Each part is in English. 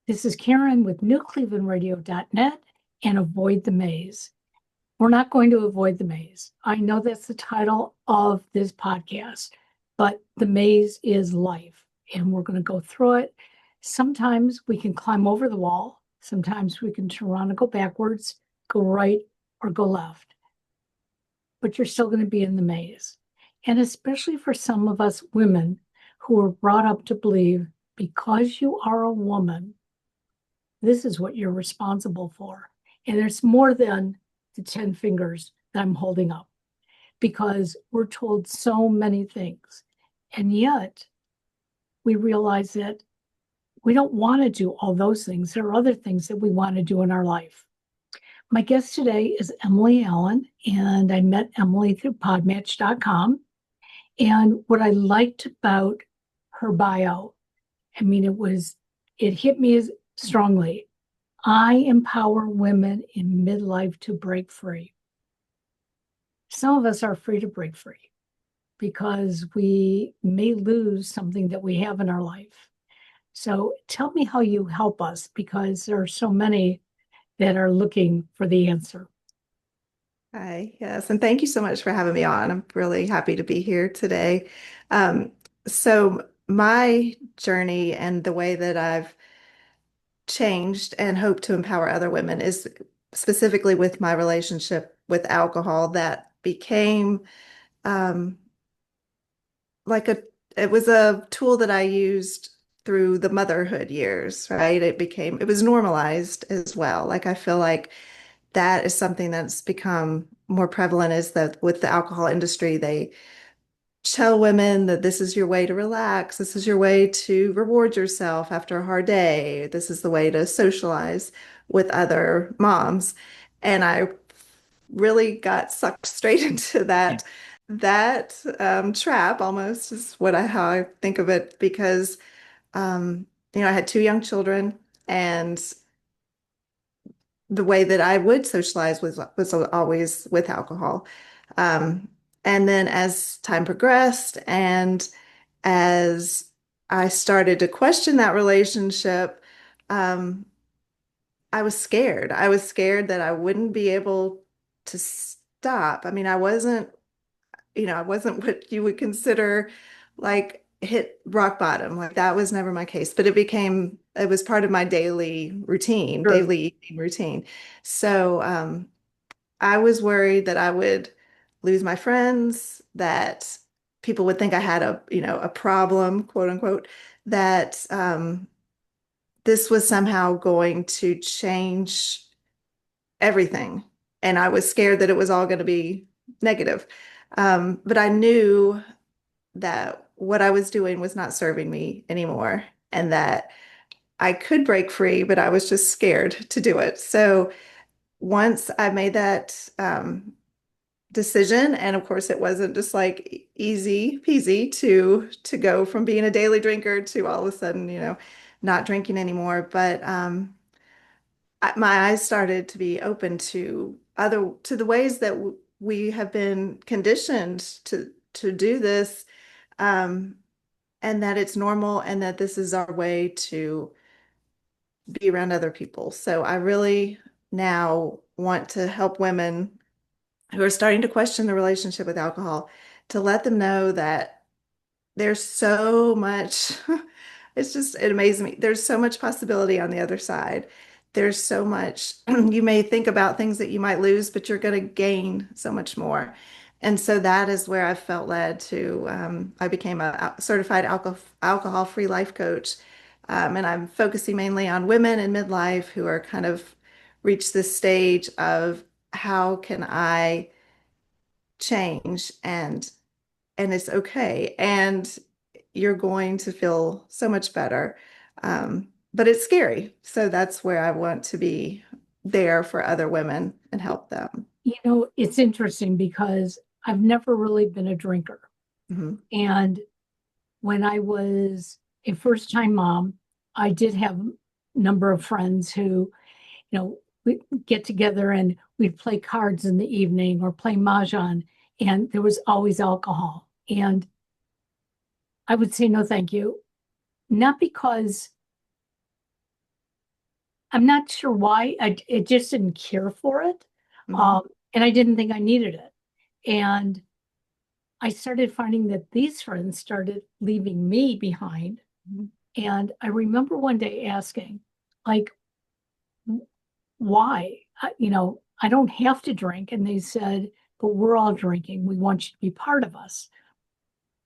This is Karen with newclevelandradio.net and Avoid the Maze. We're not going to avoid the maze. I know that's the title of this podcast, but the maze is life, and we're going to go through it. Sometimes we can climb over the wall. Sometimes we can turn around and go backwards, go right, or go left. But you're still going to be in the maze. And especially for some of us women who are brought up to believe because you are a woman, this is what you're responsible for. And there's more than the 10 fingers that I'm holding up, because we're told so many things. And yet we realize that we don't want to do all those things. There are other things that we want to do in our life. My guest today is Emily Allen, and I met Emily through podmatch.com. And what I liked about her bio, it hit me as strongly. I empower women in midlife to break free. Some of us are free to break free because we may lose something that we have in our life. So tell me how you help us, because there are so many that are looking for the answer. Hi, yes, and thank you so much for having me on. I'm really happy to be here today. So my journey and the way that I've changed and hope to empower other women is specifically with my relationship with alcohol that became um, like it was a tool that I used through the motherhood years, right? It was normalized as well. Like I feel like that is something that's become more prevalent is that with the alcohol industry, they tell women that this is your way to relax. This is your way to reward yourself after a hard day. This is the way to socialize with other moms. And I really got sucked straight into that trap almost is how I think of it because I had two young children and the way that I would socialize was always with alcohol. Um, and then as time progressed and as I started to question that relationship, um, I was scared. I was scared that I wouldn't be able to stop. I mean, I wasn't what you would consider like hit rock bottom. Like that was never my case, but it was part of my Sure. daily eating routine. So, I was worried that I would lose my friends, that people would think I had a problem, quote unquote, that, this was somehow going to change everything. And I was scared that it was all going to be negative. But I knew that what I was doing was not serving me anymore and that I could break free, but I was just scared to do it. So once I made that decision, and of course it wasn't just like easy peasy to go from being a daily drinker to all of a sudden, not drinking anymore. But my eyes started to be open to the ways that we have been conditioned to do this, um, and that it's normal, and that this is our way to be around other people. So I really now want to help women who are starting to question the relationship with alcohol to let them know that there's so much, it amazes me. There's so much possibility on the other side. There's so much, you may think about things that you might lose, but you're going to gain so much more. And so that is where I felt led to, I became a certified alcohol-free life coach. And I'm focusing mainly on women in midlife who are kind of reached this stage of how can I change and it's okay. And you're going to feel so much better. But it's scary. So that's where I want to be there for other women and help them. It's interesting because I've never really been a drinker. Mhm. And when I was a first time mom, I did have a number of friends who, we get together and we'd play cards in the evening or play mahjong, and there was always alcohol. And I would say no, thank you. Not because I'm not sure why. It just didn't care for it. Mhm. Um, and I didn't think I needed it. And I started finding that these friends started leaving me behind. Mhm. And I remember one day asking, like, why? I don't have to drink. And they said, but we're all drinking. We want you to be part of us.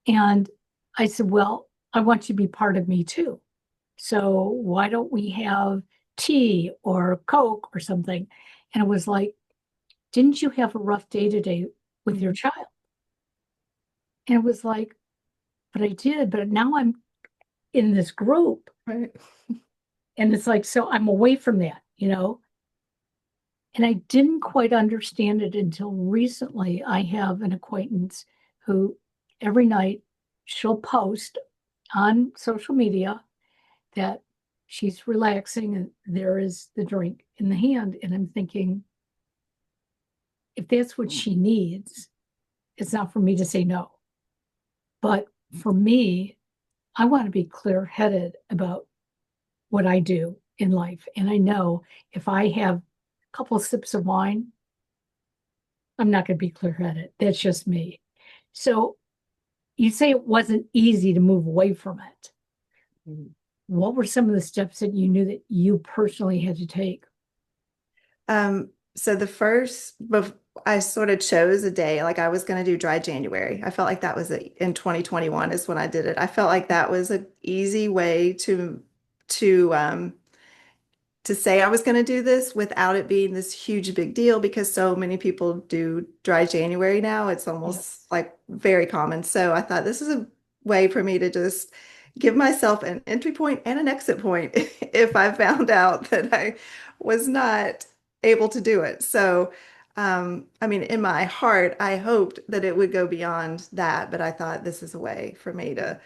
And I said, well, I want you to be part of me too. So why don't we have tea or Coke or something? And it was like, didn't you have a rough day today with your Mhm. child? And it was like, but I did, but now I'm in this group. Right. And it's like, so I'm away from that. And I didn't quite understand it until recently. I have an acquaintance who every night she'll post on social media that she's relaxing and there is the drink in the hand. And I'm thinking, if that's what she needs, it's not for me to say no. But for me, I want to be clear headed about what I do in life. And I know if I have a couple of sips of wine, I'm not going to be clear headed. That's just me. So you say it wasn't easy to move away from it. What were some of the steps that you knew that you personally had to take? So the I sort of chose a day, like I was going to do dry January. I felt like that was in 2021 is when I did it. I felt like that was an easy way to to say I was going to do this without it being this huge big deal because so many people do dry January now. It's Yeah. almost like very common. So I thought this is a way for me to just give myself an entry point and an exit point if I found out that I was not able to do it. So, I mean, in my heart, I hoped that it would go beyond that, but I thought this is a way for me to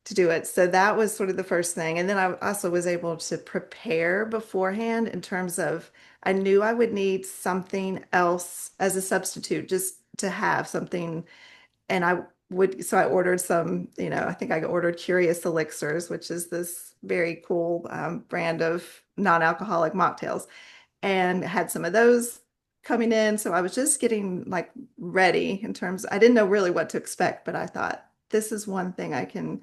do it. So that was sort of the first thing. And then I also was able to prepare beforehand in terms of I knew I would need something else as a substitute just to have something. And so I ordered some, I think I ordered Curious Elixirs, which is this very cool brand of non-alcoholic mocktails, and had some of those coming in. So I was just getting like ready in terms, I didn't know really what to expect, but I thought this is one thing I can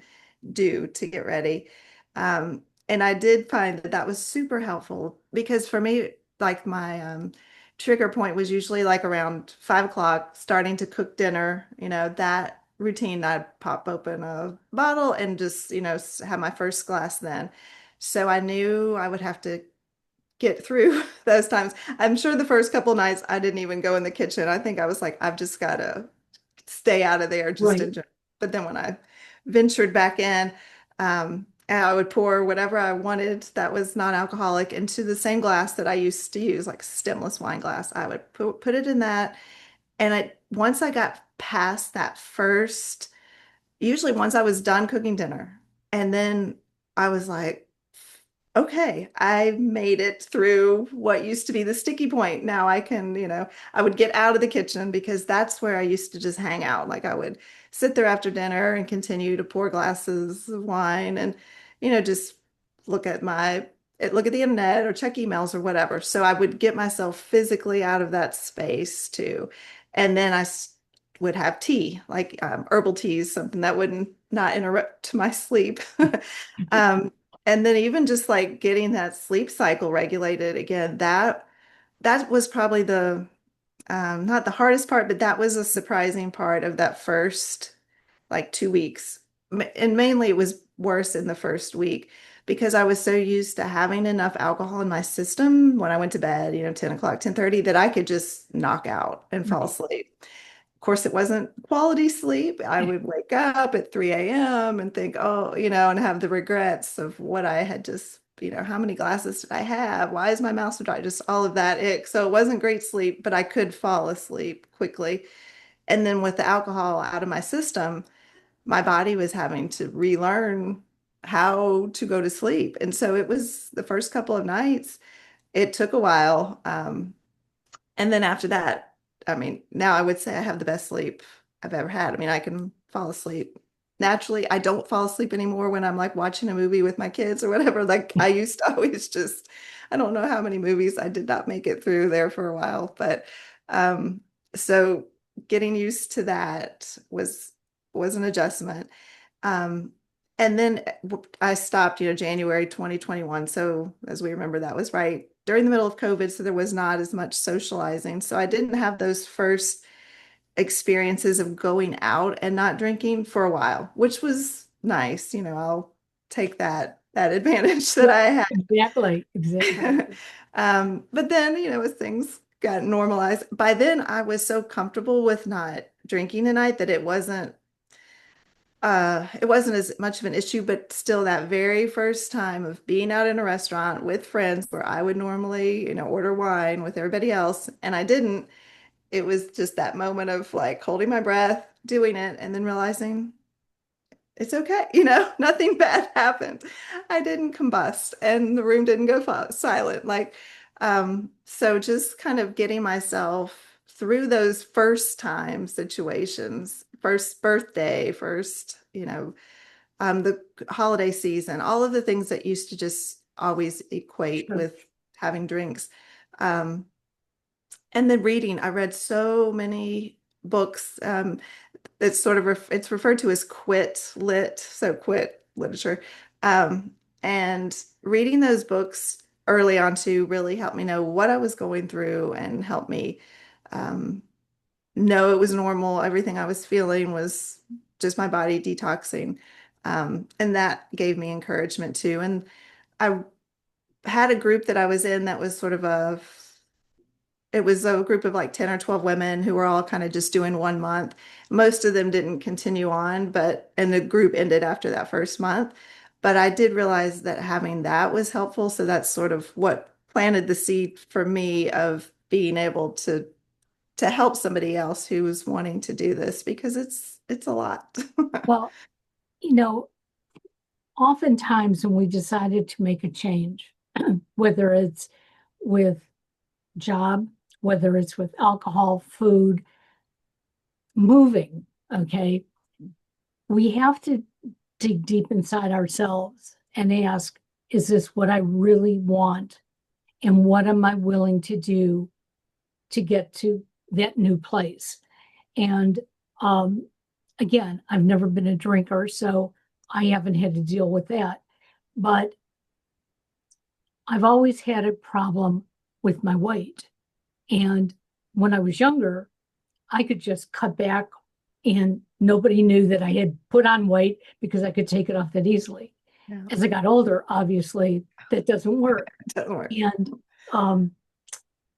do to get ready. And I did find that that was super helpful because for me, like my trigger point was usually like around 5 o'clock, starting to cook dinner. That routine, I'd pop open a bottle and just, have my first glass then. So I knew I would have to get through those times. I'm sure the first couple nights I didn't even go in the kitchen. I think I was like, I've just got to stay out of there just Right. in general. But then when I ventured back in, and I would pour whatever I wanted that was non-alcoholic into the same glass that I used to use, like stemless wine glass. I would put it in that. And once I got past that first, usually once I was done cooking dinner, and then I was like, okay, I made it through what used to be the sticky point. Now I can, I would get out of the kitchen because that's where I used to just hang out. Like I would sit there after dinner and continue to pour glasses of wine and, just look at look at the internet or check emails or whatever. So I would get myself physically out of that space too. And then would have tea, like herbal teas, something that wouldn't not interrupt my sleep. Um, and then even just like getting that sleep cycle regulated again, that was probably the not the hardest part, but that was a surprising part of that first like 2 weeks. And mainly it was worse in the first week because I was so used to having enough alcohol in my system when I went to bed, 10 o'clock, 10:30, that I could just knock out and fall Right. asleep. Of course, it wasn't quality sleep. I would wake up at 3 a.m. and think, oh, and have the regrets of what I had just, how many glasses did I have? Why is my mouth so dry? Just all of that ick. So it wasn't great sleep, but I could fall asleep quickly. And then with the alcohol out of my system, my body was having to relearn how to go to sleep. And so it was the first couple of nights, it took a while. And then after that, I mean, now I would say I have the best sleep I've ever had. I mean, I can fall asleep, naturally, I don't fall asleep anymore when I'm like watching a movie with my kids or whatever. Like I used to always just, I don't know how many movies I did not make it through there for a while, but um, so getting used to that was an adjustment. Um, and then I stopped, January 2021. So as we remember, that was right during the middle of COVID. So there was not as much socializing. So I didn't have those first experiences of going out and not drinking for a while, which was nice. I'll take that advantage that Yeah, I exactly, exactly. had. But then, as things got normalized, by then I was so comfortable with not drinking a night that it wasn't as much of an issue, but still that very first time of being out in a restaurant with friends where I would normally, order wine with everybody else, and I didn't, it was just that moment of like holding my breath, doing it, and then realizing it's okay. Nothing bad happened. I didn't combust and the room didn't go silent. So just kind of getting myself through those first time situations, first birthday, first, the holiday season, all of the things that used to just always equate Sure. with having drinks. Um, and then reading, I read so many books. It's sort of it's referred to as quit lit, so quit literature. Um, and reading those books early on to really helped me know what I was going through and help me um, know it was normal. Everything I was feeling was just my body detoxing. And that gave me encouragement too. And I had a group that I was in that was sort of it was a group of like 10 or 12 women who were all kind of just doing 1 month. Most of them didn't continue on, and the group ended after that first month. But I did realize that having that was helpful. So that's sort of what planted the seed for me of being able to help somebody else who was wanting to do this because it's a lot. Well, you know, oftentimes when we decided to make a change, whether it's with job, whether it's with alcohol, food, moving, okay, we have to dig deep inside ourselves and ask, is this what I really want? And what am I willing to do to get to that new place? And um, again, I've never been a drinker, so I haven't had to deal with that. But I've always had a problem with my weight. And when I was younger, I could just cut back and nobody knew that I had put on weight because I could take it off that easily. Yeah, As I got older, obviously, that doesn't work. it doesn't work. And um,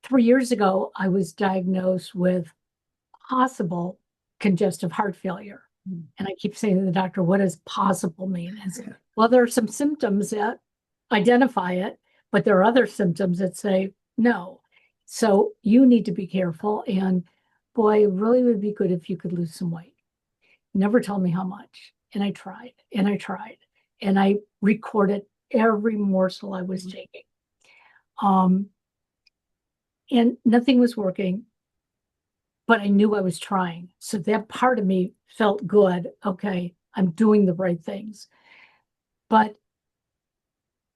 3 years ago, I was diagnosed with possible congestive heart failure. And I keep saying to the doctor, what does possible mean? And so, well, there are some symptoms that identify it, but there are other symptoms that say no. So you need to be careful. And boy, it really would be good if you could lose some weight. Never told me how much. And I tried and I tried and I recorded every morsel I was taking. Um, and nothing was working, but I knew I was trying. So that part of me felt good. Okay, I'm doing the right things. But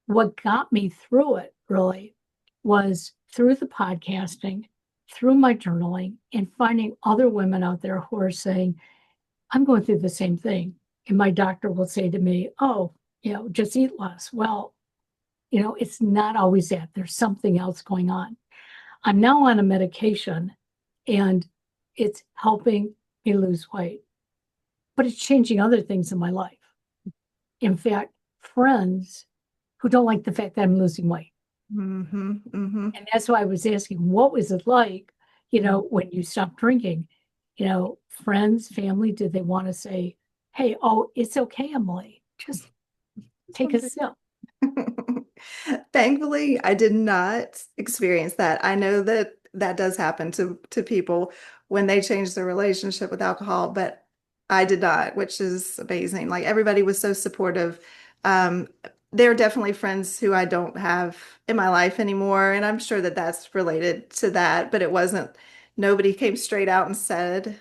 what got me through it really was through the podcasting, through my journaling, and finding other women out there who are saying, I'm going through the same thing. And my doctor will say to me, oh, just eat less. Well, it's not always that. There's something else going on. I'm now on a medication and it's helping me lose weight, but it's changing other things in my life. In fact, friends who don't like the fact that I'm losing weight. Mm-hmm, mm-hmm. And that's why I was asking, what was it like, when you stopped drinking? Friends, family, did they want to say, hey, oh, it's okay, Emily, just take a sip? Thankfully, I did not experience that. I know that that does happen to people when they change their relationship with alcohol, but I did not, which is amazing. Like everybody was so supportive. Um, there are definitely friends who I don't have in my life anymore, and I'm sure that that's related to that, but it wasn't, nobody came straight out and said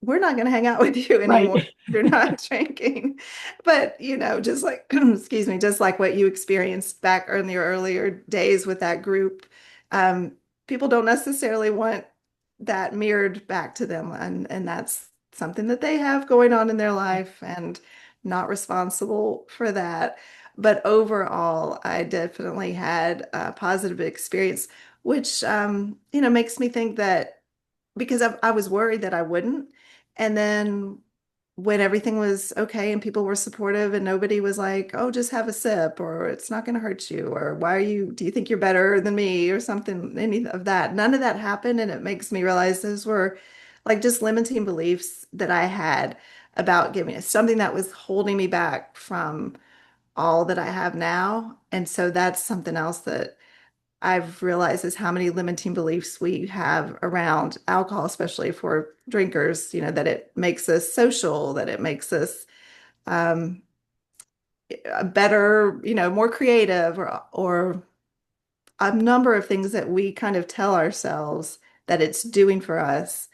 we're not going to hang out with you anymore. Right. You're not drinking. But, just like, excuse me, just like what you experienced back in the earlier days with that group, um, people don't necessarily want that mirrored back to them. And that's something that they have going on in their life and not responsible for that. But overall, I definitely had a positive experience, which, makes me think that because I was worried that I wouldn't. And then when everything was okay and people were supportive and nobody was like, oh, just have a sip or it's not going to hurt you or do you think you're better than me or something, any of that. None of that happened. And it makes me realize those were like just limiting beliefs that I had about giving it something that was holding me back from all that I have now. And so that's something else that I've realized is how many limiting beliefs we have around alcohol, especially for drinkers, that it makes us social, that it makes us um, better, more creative, or a number of things that we kind of tell ourselves that it's doing for us.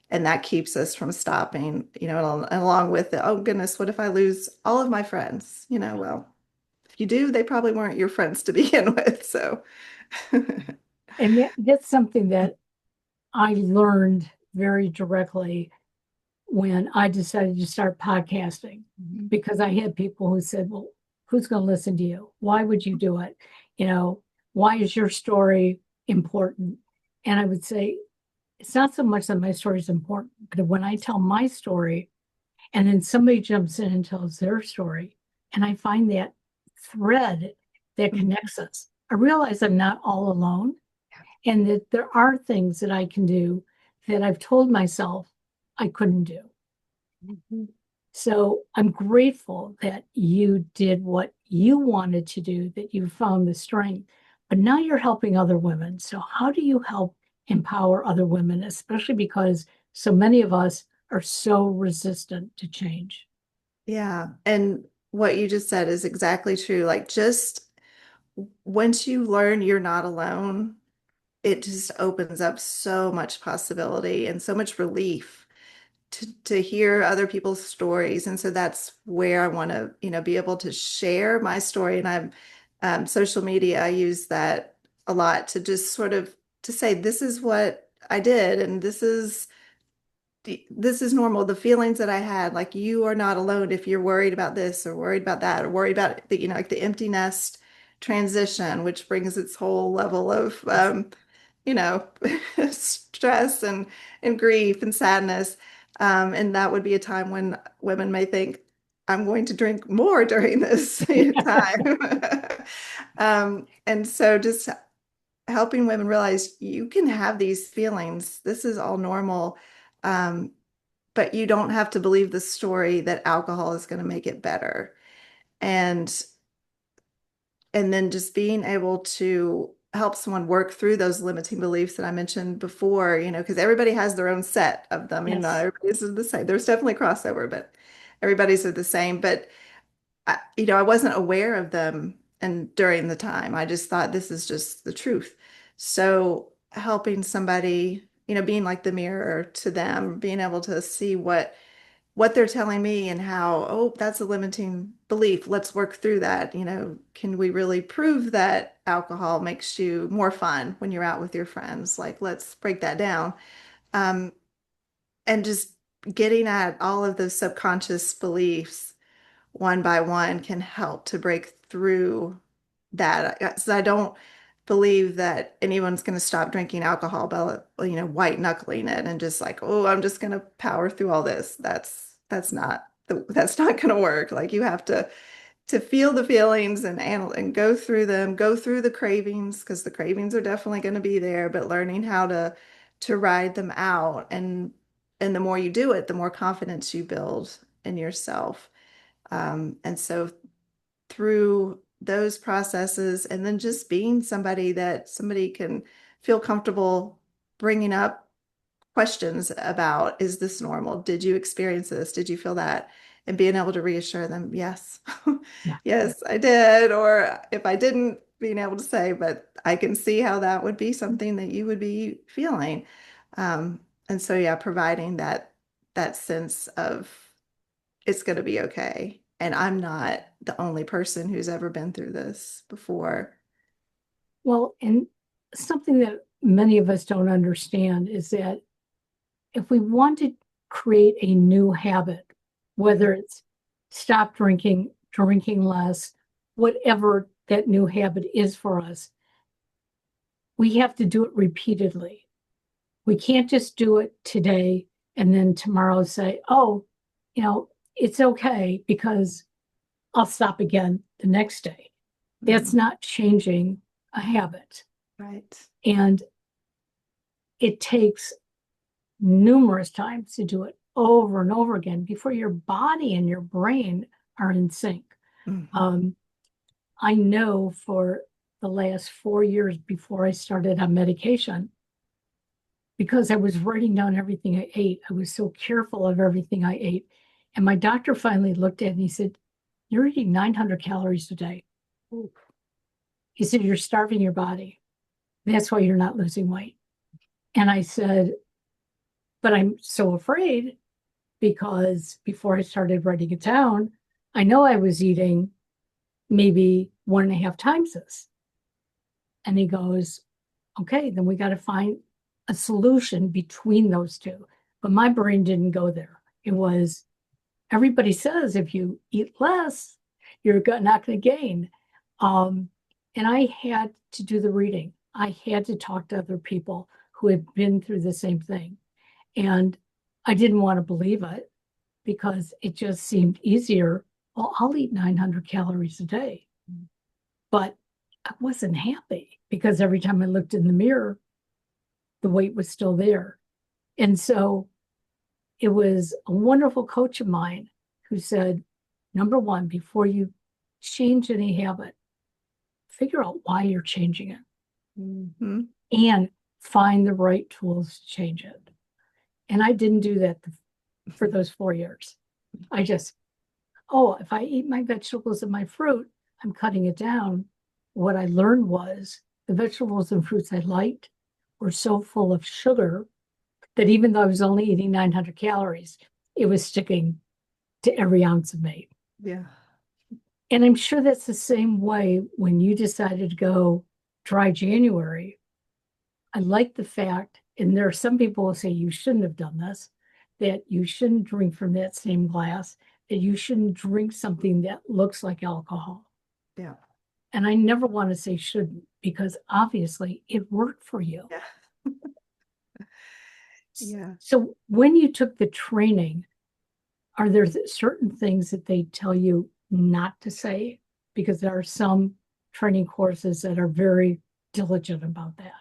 And that keeps us from stopping, and along with the, oh goodness, what if I lose all of my friends? Well, if you do, they probably weren't your friends to begin with. So, And that's something that I learned very directly when I decided to start podcasting, because I had people who said, well, who's going to listen to you? Why would you do it? You know, why is your story important? And I would say, it's not so much that my story is important, but when I tell my story and then somebody jumps in and tells their story, and I find that thread that connects us, I realize I'm not all alone and that there are things that I can do that I've told myself I couldn't do. Mhm. So I'm grateful that you did what you wanted to do, that you found the strength, but now you're helping other women. So, how do you help empower other women, especially because so many of us are so resistant to change? Yeah. And what you just said is exactly true. Like, just once you learn you're not alone, it just opens up so much possibility and so much relief to hear other people's stories. And so that's where I want to, be able to share my story. And I'm social media, I use that a lot to just sort of to say, this is what I did, and this is normal. The feelings that I had, like, you are not alone if you're worried about this or worried about that or worried about the, like the empty nest transition, which brings its whole level of, you know, stress and grief and sadness. And that would be a time when women may think, I'm going to drink more during this time. And so just helping women realize you can have these feelings. This is all normal. Um, but you don't have to believe the story that alcohol is going to make it better. And then just being able to help someone work through those limiting beliefs that I mentioned before, because everybody has their own set of them, not Yes. everybody's is the same. There's definitely crossover, but everybody's are the same. But I wasn't aware of them and during the time. I just thought this is just the truth. So helping somebody, being like the mirror to them, being able to see what they're telling me and how, oh, that's a limiting belief. Let's work through that. Can we really prove that alcohol makes you more fun when you're out with your friends? Like, let's break that down. Um, and just getting at all of those subconscious beliefs one by one can help to break through that. So I don't believe that anyone's going to stop drinking alcohol by, white knuckling it and just like, oh, I'm just going to power through all this. That's not going to work. Like, you have to feel the feelings and go through them, go through the cravings, because the cravings are definitely going to be there, but learning how to ride them out. And the more you do it, the more confidence you build in yourself. And so through those processes, and then just being somebody that somebody can feel comfortable bringing up questions about, is this normal? Did you experience this? Did you feel that? And being able to reassure them, yes, Yeah. yes, I did. Or if I didn't, being able to say, but I can see how that would be something that you would be feeling. And so, yeah, providing that sense of it's going to be okay. And I'm not the only person who's ever been through this before. Well, and something that many of us don't understand is that if we want to create a new habit, whether it's stop drinking, drinking less, whatever that new habit is for us, we have to do it repeatedly. We can't just do it today and then tomorrow say, oh, it's okay because I'll stop again the next day. That's not changing a habit. Right. And it takes numerous times to do it over and over again before your body and your brain are in sync. I know for the last 4 years before I started on medication, because I was writing down everything I ate, I was so careful of everything I ate. And my doctor finally looked at it and he said, you're eating 900 calories a day. Ooh. He said, you're starving your body. That's why you're not losing weight. And I said, but I'm so afraid because before I started writing it down, I know I was eating maybe 1.5 times this. And he goes, okay, then we got to find a solution between those two. But my brain didn't go there. It was, everybody says if you eat less, you're not going to gain. And I had to do the reading. I had to talk to other people who had been through the same thing. And I didn't want to believe it because it just seemed easier. Well, I'll eat 900 calories a day. But I wasn't happy because every time I looked in the mirror, the weight was still there. And so it was a wonderful coach of mine who said, number one, before you change any habit, figure out why you're changing it and find the right tools to change it. And I didn't do that for those 4 years. I just, if I eat my vegetables and my fruit, I'm cutting it down. What I learned was the vegetables and fruits I liked were so full of sugar that even though I was only eating 900 calories, it was sticking to every ounce of meat. Yeah. And I'm sure that's the same way when you decided to go dry January. I like the fact, and there are some people who say you shouldn't have done this, that you shouldn't drink from that same glass, that you shouldn't drink something that looks like alcohol. Yeah. And I never want to say shouldn't because obviously it worked for you. Yeah. Yeah. So when you took the training, are there certain things that they tell you not to say? Because there are some training courses that are very diligent about that.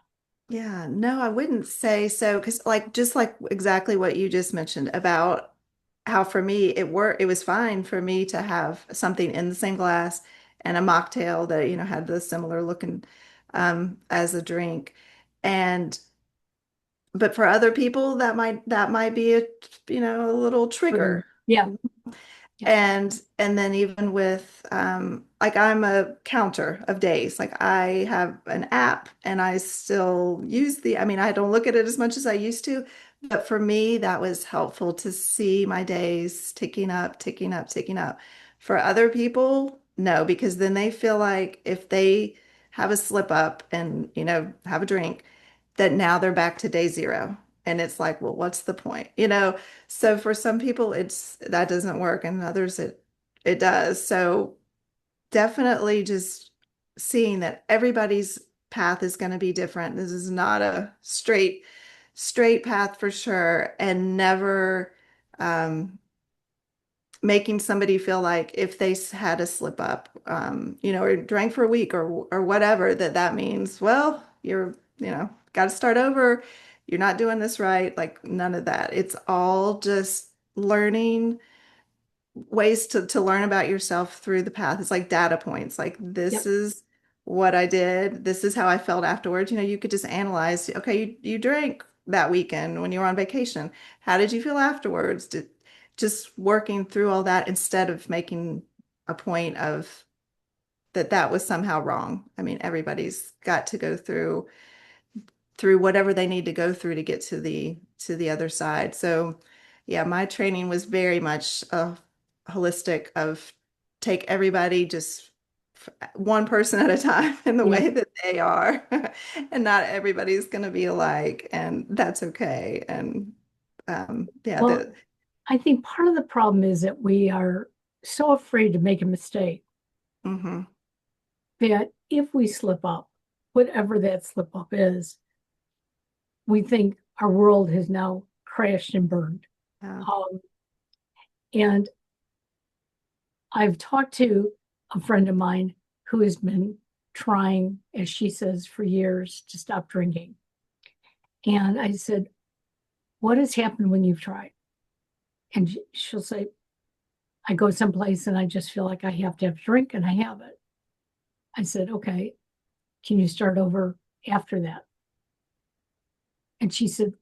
Yeah, no, I wouldn't say so because just like exactly what you just mentioned about how for me it was fine for me to have something in the same glass and a mocktail that had the similar looking as a drink. And but for other people that might be a little trigger. Yeah. Yeah. And then even with like I'm a counter of days. Like I have an app and I still use I mean, I don't look at it as much as I used to, but for me that was helpful to see my days ticking up, ticking up, ticking up. For other people, no, because then they feel like if they have a slip up and have a drink, that now they're back to day zero. And it's like, well, what's the point? So for some people that doesn't work and others it does. So definitely just seeing that everybody's path is going to be different. This is not a straight path for sure. And never making somebody feel like if they had a slip up, or drank for a week or whatever, that means, well, you're, got to start over. You're not doing this right. Like none of that. It's all just learning ways to learn about yourself through the path. It's like data points. Like this Yep. is what I did. This is how I felt afterwards. You could just analyze, okay, you drank that weekend when you were on vacation. How did you feel afterwards? Just working through all that instead of making a point of that was somehow wrong. I mean, everybody's got to go through whatever they need to go through to get to the other side. So yeah, my training was very much holistic of take everybody just one person at a time in the Yeah. way that they are. And not everybody's going to be alike, and that's okay. And yeah, Well, I think part of the problem is that we are so afraid to make a mistake hmm that if we slip up, whatever that slip up is, we think our world has now crashed and burned. yeah. Um, and I've talked to a friend of mine who has been trying, as she says, for years to stop drinking. And I said, what has happened when you've tried? And she'll say, I go someplace and I just feel like I have to have a drink and I have it. I said, okay, can you start over after that? And she said,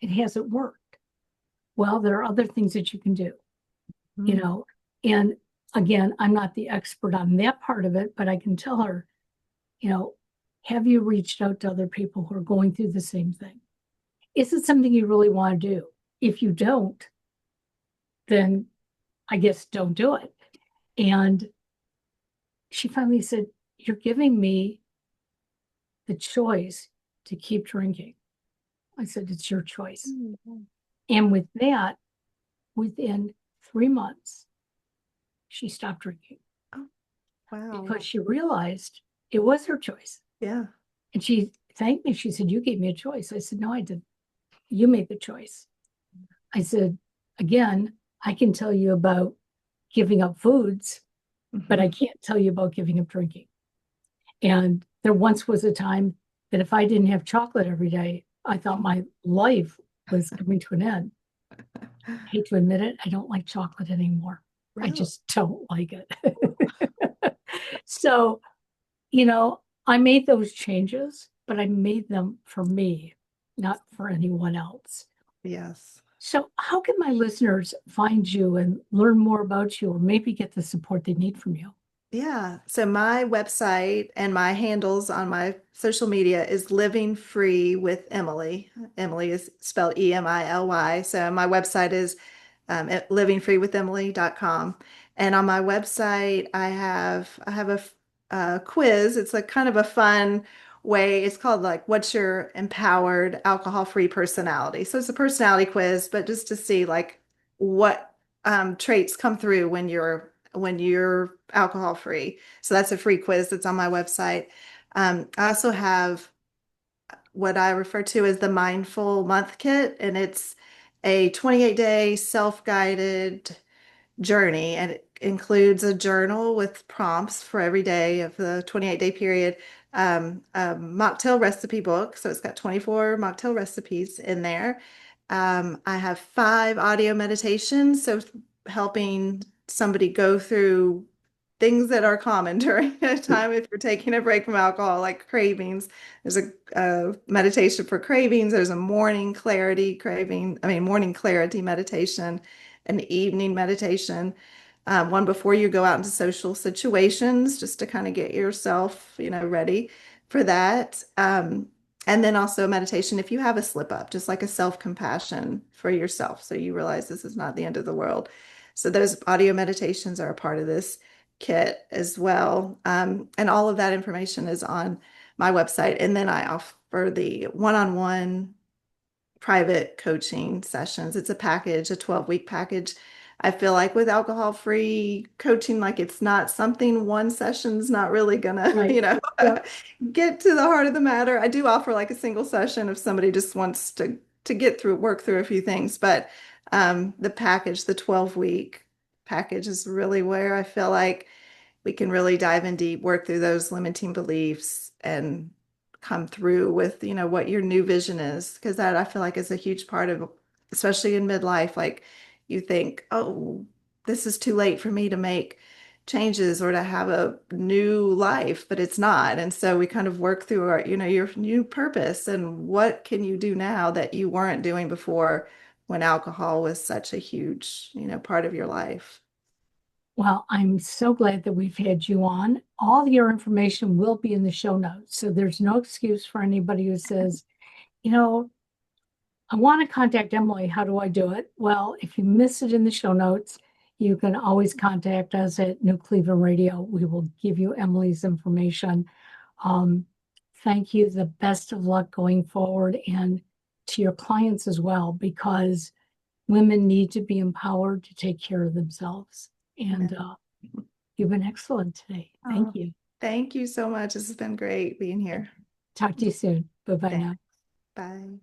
it hasn't worked. Well, there are other things that you can do, you Mm. know. And again, I'm not the expert on that part of it, but I can tell her, you know, have you reached out to other people who are going through the same thing? Is it something you really want to do? If you don't, then I guess don't do it. And she finally said, you're giving me the choice to keep drinking. I said, it's your choice. Mhm. And with that, within 3 months, she stopped drinking Oh, wow. because she realized it was her choice. Yeah. And she thanked me. She said, you gave me a choice. I said, no, I didn't. You made the choice. I said, again, I can tell you about giving up foods, but I Mhm. can't tell you about giving up drinking. And there once was a time that if I didn't have chocolate every day, I thought my life was coming to an end. I hate to admit it, I don't like chocolate anymore. I Really? just don't like it. So, you know, I made those changes, but I made them for me, not for anyone else. Yes. So, how can my listeners find you and learn more about you or maybe get the support they need from you? Yeah. So my website and my handles on my social media is Living Free with Emily. Emily is spelled Emily. So my website is at livingfreewithemily.com. And on my website, I have a quiz. It's a kind of a fun way. It's called like, what's your empowered alcohol-free personality? So it's a personality quiz, but just to see like what traits come through when you're alcohol free. So that's a free quiz that's on my website. I also have what I refer to as the Mindful Month Kit, and it's a 28-day self-guided journey, and it includes a journal with prompts for every day of the 28-day period, a mocktail recipe book. So it's got 24 mocktail recipes in there. I have 5 audio meditations, so helping somebody go through things that are common during a time if you're taking a break from alcohol, like cravings. There's a meditation for cravings. There's a morning clarity meditation, an evening meditation, one before you go out into social situations, just to kind of get yourself, ready for that. And then also meditation if you have a slip up, just like a self-compassion for yourself. So you realize this is not the end of the world. So those audio meditations are a part of this kit as well. And all of that information is on my website. And then I offer the one-on-one private coaching sessions. It's a package, a 12-week package. I feel like with alcohol-free coaching, like it's not something one session's not really gonna, Right. Yep. get to the heart of the matter. I do offer like a single session if somebody just wants to work through a few things, but the package, the 12-week package is really where I feel like we can really dive in deep, work through those limiting beliefs and come through with, what your new vision is. Because that I feel like is a huge part of, especially in midlife, like you think, oh, this is too late for me to make changes or to have a new life, but it's not. And so we kind of work through your new purpose and what can you do now that you weren't doing before when alcohol was such a huge, part of your life. Well, I'm so glad that we've had you on. All your information will be in the show notes. So there's no excuse for anybody who says, you know, I want to contact Emily. How do I do it? Well, if you miss it in the show notes, you can always contact us at New Cleveland Radio. We will give you Emily's information. Thank you. The best of luck going forward, and to your clients as well, because women need to be empowered to take care of themselves. And you've been excellent today. Thank you. Thank you so much. This has been great being here. Talk to you soon. Bye-bye now. Bye.